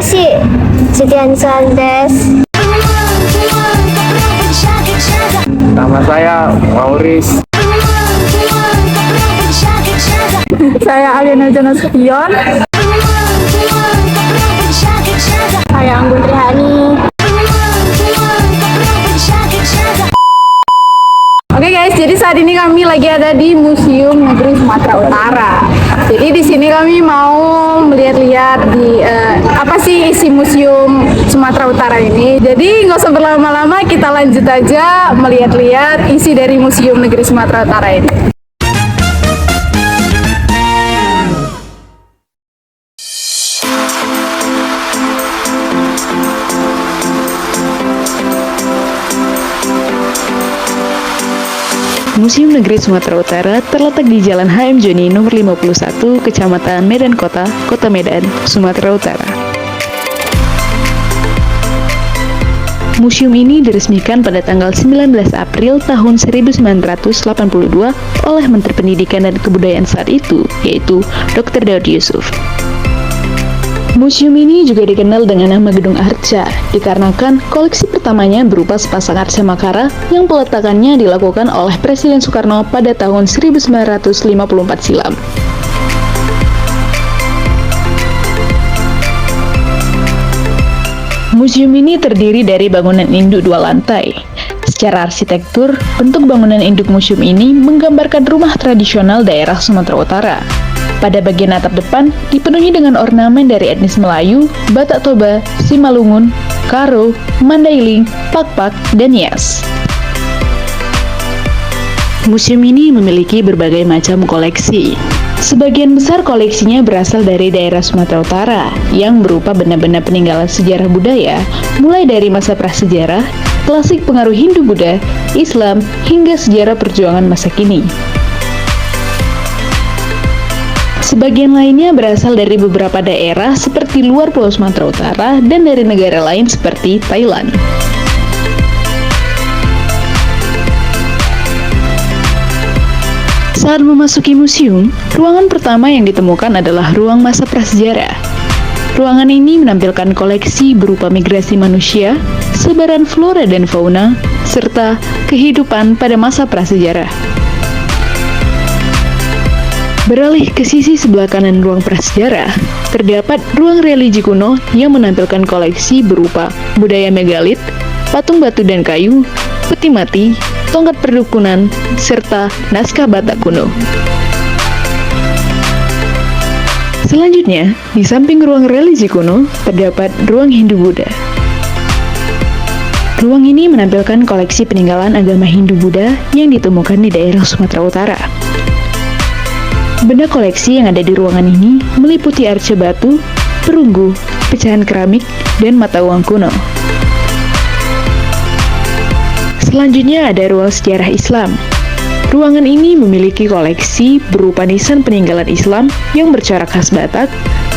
Permisi, Siti Anissa des. Nama saya Maurice. Saya Aliana Janasution. Saya Anggun Trihani. Oke guys, jadi saat ini kami lagi ada di Museum Negeri Sumatera Utara. Jadi di sini kami mau melihat-lihat di apa sih isi Museum Sumatera Utara ini. Jadi nggak usah berlama-lama, kita lanjut aja melihat-lihat isi dari Museum Negeri Sumatera Utara ini. Museum Negeri Sumatera Utara terletak di Jalan HM Joni nomor 51, Kecamatan Medan Kota, Kota Medan, Sumatera Utara. Museum ini diresmikan pada tanggal 19 April tahun 1982 oleh Menteri Pendidikan dan Kebudayaan saat itu, yaitu Dr. Daud Yusuf. Museum ini juga dikenal dengan nama Gedung Arca, dikarenakan koleksi pertamanya berupa sepasang arca Makara yang peletakannya dilakukan oleh Presiden Soekarno pada tahun 1954 silam. Museum ini terdiri dari bangunan induk 2 lantai. Secara arsitektur, bentuk bangunan induk museum ini menggambarkan rumah tradisional daerah Sumatera Utara. Pada bagian atap depan dipenuhi dengan ornamen dari etnis Melayu, Batak Toba, Simalungun, Karo, Mandailing, Pakpak, dan Nias. Museum ini memiliki berbagai macam koleksi. Sebagian besar koleksinya berasal dari daerah Sumatera Utara yang berupa benda-benda peninggalan sejarah budaya, mulai dari masa prasejarah, klasik pengaruh Hindu-Buddha, Islam, hingga sejarah perjuangan masa kini. Sebagian lainnya berasal dari beberapa daerah seperti luar Pulau Sumatera Utara dan dari negara lain seperti Thailand. Saat memasuki museum, ruangan pertama yang ditemukan adalah ruang masa prasejarah. Ruangan ini menampilkan koleksi berupa migrasi manusia, sebaran flora dan fauna, serta kehidupan pada masa prasejarah. Beralih ke sisi sebelah kanan ruang prasejarah, terdapat ruang religi kuno yang menampilkan koleksi berupa budaya megalit, patung batu dan kayu, peti mati, tongkat perdukunan, serta naskah Batak kuno. Selanjutnya, di samping ruang religi kuno, terdapat ruang Hindu-Buddha. Ruang ini menampilkan koleksi peninggalan agama Hindu-Buddha yang ditemukan di daerah Sumatera Utara. Benda koleksi yang ada di ruangan ini meliputi arca batu, perunggu, pecahan keramik, dan mata uang kuno. Selanjutnya ada ruang sejarah Islam. Ruangan ini memiliki koleksi berupa nisan peninggalan Islam yang bercorak khas Batak,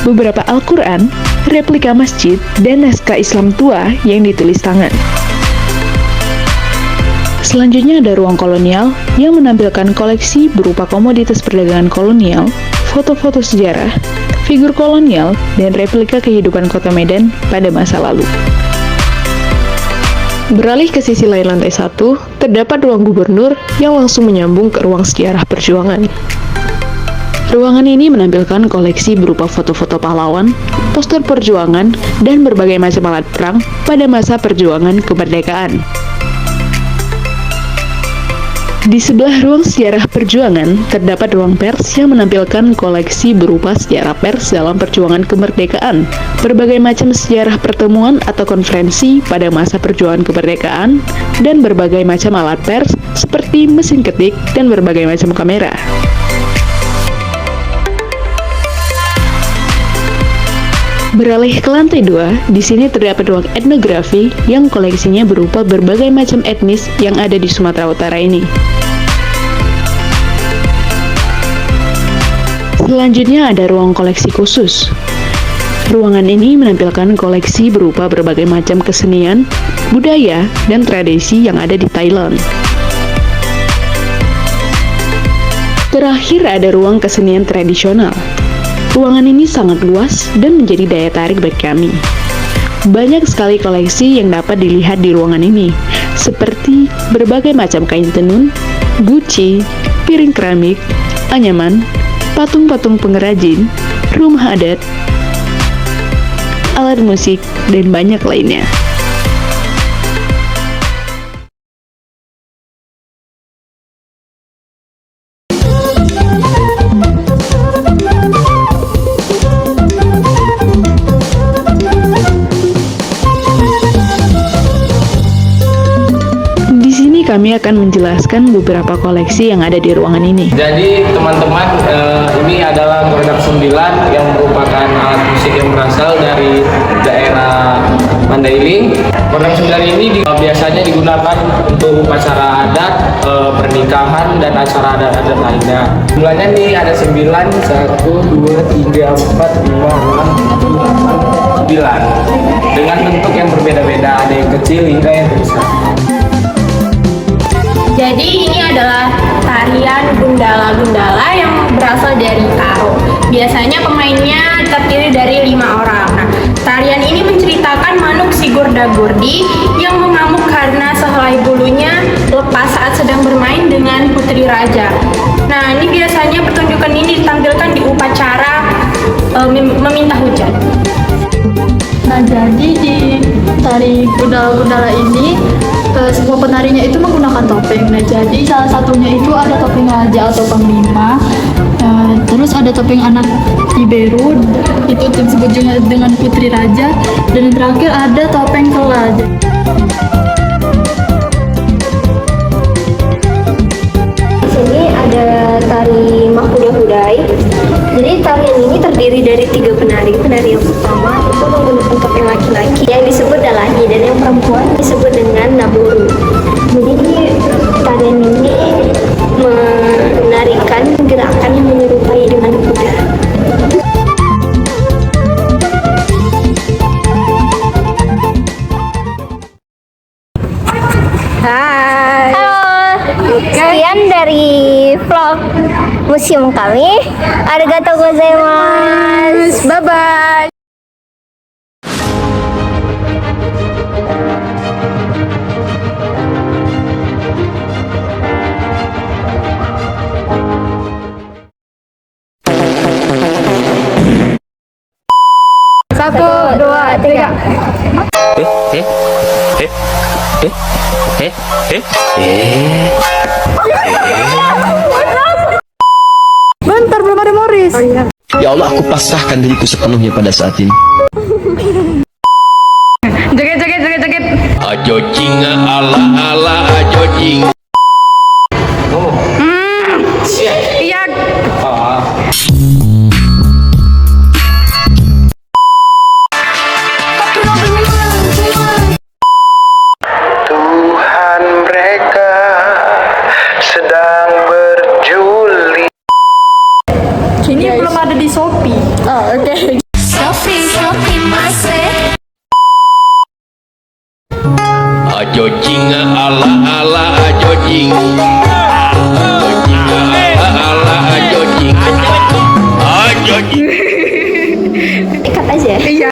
beberapa Al-Quran, replika masjid, dan naskah Islam tua yang ditulis tangan. Selanjutnya ada ruang kolonial yang menampilkan koleksi berupa komoditas perdagangan kolonial, foto-foto sejarah, figur kolonial, dan replika kehidupan kota Medan pada masa lalu. Beralih ke sisi lain lantai 1, terdapat ruang gubernur yang langsung menyambung ke ruang sejarah perjuangan. Ruangan ini menampilkan koleksi berupa foto-foto pahlawan, poster perjuangan, dan berbagai macam alat perang pada masa perjuangan kemerdekaan. Di sebelah ruang sejarah perjuangan, terdapat ruang pers yang menampilkan koleksi berupa sejarah pers dalam perjuangan kemerdekaan, berbagai macam sejarah pertemuan atau konferensi pada masa perjuangan kemerdekaan, dan berbagai macam alat pers seperti mesin ketik dan berbagai macam kamera. Beralih ke lantai 2, di sini terdapat ruang etnografi yang koleksinya berupa berbagai macam etnis yang ada di Sumatera Utara ini. Selanjutnya ada ruang koleksi khusus. Ruangan ini menampilkan koleksi berupa berbagai macam kesenian, budaya, dan tradisi yang ada di Thailand. Terakhir ada ruang kesenian tradisional. Ruangan ini sangat luas dan menjadi daya tarik bagi kami. Banyak sekali koleksi yang dapat dilihat di ruangan ini, seperti berbagai macam kain tenun, guci, piring keramik, anyaman, patung-patung pengrajin, rumah adat, alat musik, dan banyak lainnya. Di sini kami akan menjelaskan beberapa koleksi yang ada di ruangan ini. Jadi teman-teman, ini adalah Gordap 9 yang merupakan alat musik yang berasal dari daerah Mandailing. Gordap 9 ini biasanya digunakan untuk upacara adat, pernikahan, dan acara adat-adat lainnya. Jumlahnya nih ada 9, 1, 2, 3, 4, 5, 6, 7, 9. Dengan bentuk yang berbeda-beda, ada yang kecil hingga yang besar. Jadi ini adalah tarian gundala-gundala yang berasal dari Karo. Biasanya pemainnya terdiri dari 5 orang. Nah, tarian ini menceritakan Manuk si Gorda-Gordi yang mengamuk karena sehelai bulunya lepas saat sedang bermain dengan putri raja. Nah, ini biasanya pertunjukan ini ditampilkan di upacara meminta hujan. Nah, jadi di tari gundala-gundala ini semua penarinya itu menggunakan topeng. Nah, jadi salah satunya itu ada topeng raja atau panglima. Terus ada topeng anak Iberu, itu disebut juga dengan putri raja. Dan yang terakhir ada topeng Kela. Di sini ada tari Mahkuda Hudai. Jadi tarian ini terdiri dari 3 penari. Penari yang pertama itu menggunakan topeng laki-laki yang disebut dalahi, dan yang perempuan disebut dengan naburu. Jadi tarian ini menarikan gerakan yang menyerupai dengan kuda. Hai. Halo, sekian dari vlog museum kami. Arigatou gozaimasu. Bye-bye. Satu, dua, tiga. Bentar, belum ada Morris. Ya Allah, aku pasrahkan diriku sepenuhnya pada saat ini. Joget. Ajo cinga ala ala ajo cing. Iya. Tuhan, mereka sedang berjuli. Ini belum ada di Shopee. Oh, oke. Ajo cinga ala ala ajo cing. Ajo cinga ala ala ajo cing. Ajo cing. Ikat aja. Iya.